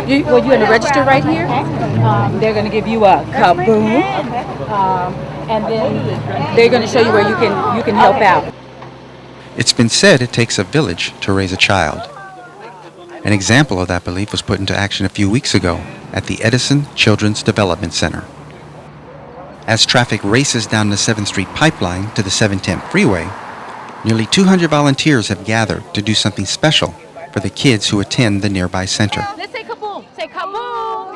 You're in the register right here. They're going to give you a kaboom, and then they're going to show you where you can help out. It's been said it takes a village to raise a child. An example of that belief was put into action a few weeks ago at the Edison Children's Development Center. As traffic races down the 7th Street pipeline to the 710 freeway, nearly 200 volunteers have gathered to do something special for the kids who attend the nearby center. Let's say kaboom. Say kaboom.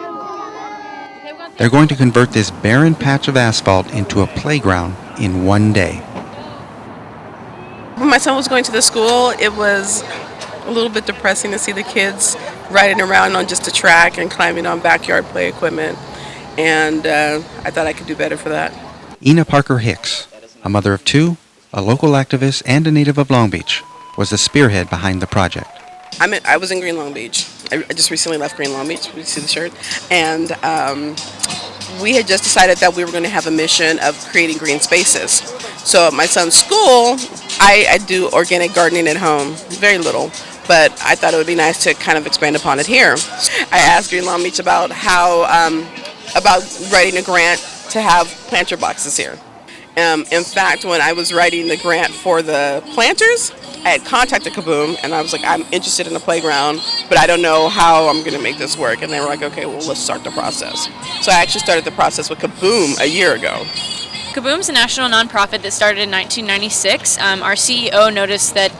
They're going to convert this barren patch of asphalt into a playground in one day. When my son was going to the school, it was a little bit depressing to see the kids riding around on just a track and climbing on backyard play equipment. And I thought I could do better for that. Ina Parker Hicks, a mother of two, a local activist, and a native of Long Beach, was the spearhead behind the project. I was in Green Long Beach. I just recently left Green Long Beach. You see the shirt? And we had just decided that we were going to have a mission of creating green spaces. So at my son's school, I do organic gardening at home, very little. But I thought it would be nice to kind of expand upon it here. I asked Green Long Beach about about writing a grant to have planter boxes here. In fact, when I was writing the grant for the planters, I had contacted Kaboom, and I was like, I'm interested in a playground, but I don't know how I'm going to make this work. And they were like, okay, well, let's start the process. So I actually started the process with Kaboom a year ago. Kaboom's a national nonprofit that started in 1996. Our CEO noticed that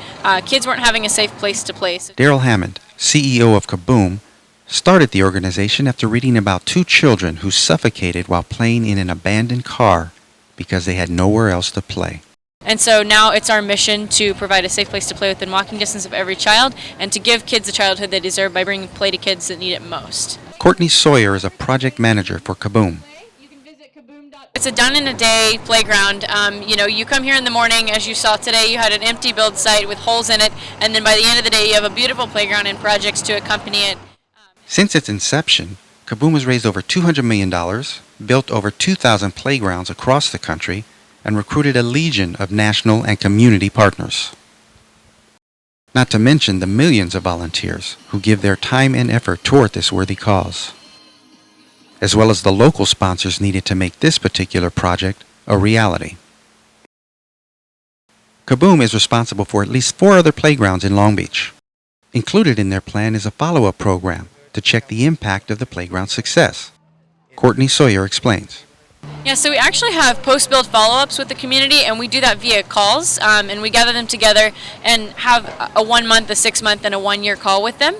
kids weren't having a safe place to play. Daryl Hammond, CEO of Kaboom, started the organization after reading about two children who suffocated while playing in an abandoned car because they had nowhere else to play. And so now it's our mission to provide a safe place to play within walking distance of every child and to give kids the childhood they deserve by bringing play to kids that need it most. Courtney Sawyer is a project manager for Kaboom. It's a done-in-a-day playground. You come here in the morning, as you saw today, you had an empty build site with holes in it, and then by the end of the day you have a beautiful playground and projects to accompany it. Since its inception, Kaboom has raised over $200 million, built over 2,000 playgrounds across the country, and recruited a legion of national and community partners. Not to mention the millions of volunteers who give their time and effort toward this worthy cause, as well as the local sponsors needed to make this particular project a reality. Kaboom is responsible for at least 4 other playgrounds in Long Beach. Included in their plan is a follow-up program to check the impact of the playground's success. Courtney Sawyer explains. Yeah, so we actually have post-build follow-ups with the community, and we do that via calls, and we gather them together and have a 1 month, a 6 month, and a 1 year call with them,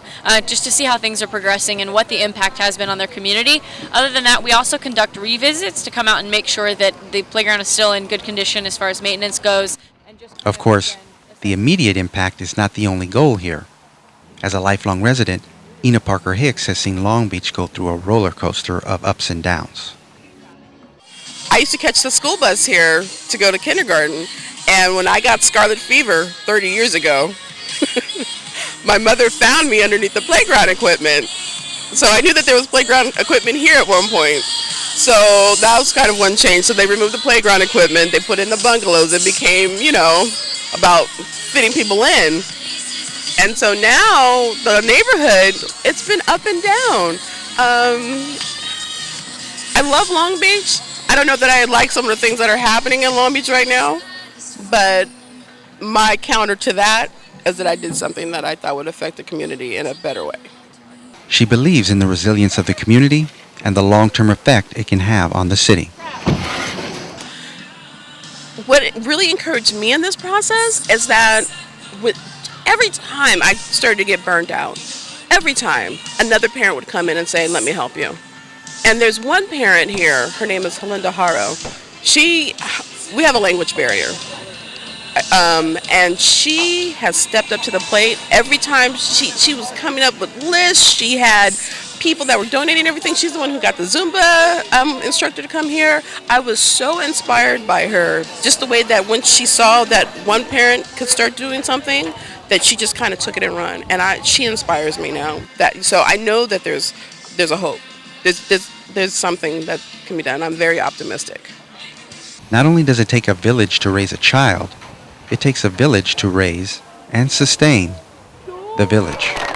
just to see how things are progressing and what the impact has been on their community. Other than that, we also conduct revisits to come out and make sure that the playground is still in good condition as far as maintenance goes. Of course, the immediate impact is not the only goal here. As a lifelong resident, Ina Parker Hicks has seen Long Beach go through a roller coaster of ups and downs. I used to catch the school bus here to go to kindergarten, and when I got scarlet fever 30 years ago, my mother found me underneath the playground equipment. So I knew that there was playground equipment here at one point. So that was kind of one change. So they removed the playground equipment, they put in the bungalows, it became, about fitting people in. And so now the neighborhood, it's been up and down. I love Long Beach. I don't know that I like some of the things that are happening in Long Beach right now, but my counter to that is that I did something that I thought would affect the community in a better way. She believes in the resilience of the community and the long-term effect it can have on the city. What really encouraged me in this process is that every time I started to get burned out, every time another parent would come in and say, let me help you. And there's one parent here, her name is Helinda Haro. We have a language barrier. And she has stepped up to the plate. Every time she was coming up with lists, she had people that were donating everything. She's the one who got the Zumba instructor to come here. I was so inspired by her, just the way that when she saw that one parent could start doing something, that she just kind of took it and run. And she inspires me now. So I know that there's a hope. There's something that can be done. I'm very optimistic. Not only does it take a village to raise a child, it takes a village to raise and sustain the village.